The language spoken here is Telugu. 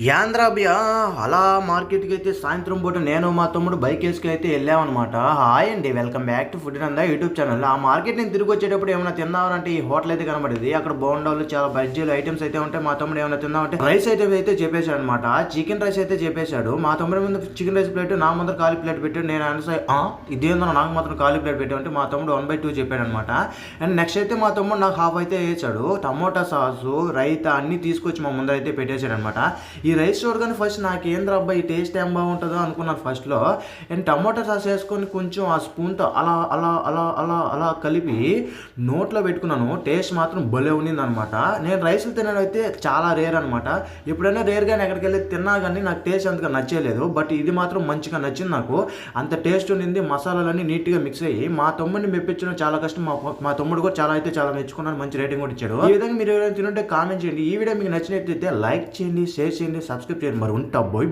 యాంద్రాబియా అలా మార్కెట్కి అయితే సాయంత్రం పూట నేను మా తమ్ముడు బైక్ వేసుకు అయితే వెళ్ళామన్నమాట. హాయ్ అండి, welcome back to food Nanda YouTube channel. ఆ మార్కెట్ నేను తిరిగి వచ్చేటప్పుడు ఏమైనా తిందామంటే ఈ హోటల్ అయితే కనబడింది. అక్కడ బోండాలు చాలా బజ్జీలు ఐటమ్స్ అయితే ఉంటాయి. మా తమ్ముడు ఏమైనా తిందామంటే రైస్ అయితే చెప్పేశాడు అనమాట. చికెన్ రైస్ అయితే చెప్పేశాడు. మా తమ్ముడు ముందు చికెన్ రైస్ ప్లేట్, నా ముందర ఖాళీ ప్లేట్ పెట్టాడు. నేను ఇదేందో నాకు మాత్రం ఖాళీ ప్లేట్ పెట్టామంటే మా తమ్ముడు 1/2 చెప్పాడు అనమాట. అండ్ నెక్స్ట్ అయితే మా తమ్ముడు నాకు హాఫ్ అయితే వేసాడు. టమోటా సాసు, రైతా అన్ని తీసుకొచ్చి మా ముందర అయితే పెట్టేశాడు అనమాట. ఈ రైస్ చూడగానే ఫస్ట్ నాకు ఏంద్ర అబ్బాయి టేస్ట్ ఏం బాగుంటుందో అనుకున్నాను ఫస్ట్లో. అండ్ టమాటా సాస్ వేసుకొని కొంచెం ఆ స్పూన్తో అలా అలా అలా అలా అలా కలిపి నోట్లో పెట్టుకున్నాను. టేస్ట్ మాత్రం భలే ఉన్నింది అనమాట. నేను రైస్లు తినడం అయితే చాలా రేర్ అనమాట. ఎప్పుడైనా రేర్గానే ఎక్కడికి వెళ్ళి తిన్నా కానీ నాకు టేస్ట్ అంతగా నచ్చలేదు. బట్ ఇది మాత్రం మంచిగా నచ్చింది నాకు. అంత టేస్ట్ ఉన్నింది. మసాలాలన్నీ నీట్గా మిక్స్ అయ్యి మా తమ్ముడిని మెప్పించడం చాలా కష్టం. మా తమ్ముడు కూడా చాలా మెచ్చుకున్నాను. మంచి రేటింగ్ కూడా ఇచ్చాడు. ఈ విధంగా మీరు ఎవరైనా తినుంటే కామెంట్ చేయండి. ఈ వీడియో మీకు నచ్చినట్లయితే లైక్ చేయండి, షేర్ చేయండి, సబ్స్క్రైబ్ చేయండి. మరి ఉంటా, బోయ్.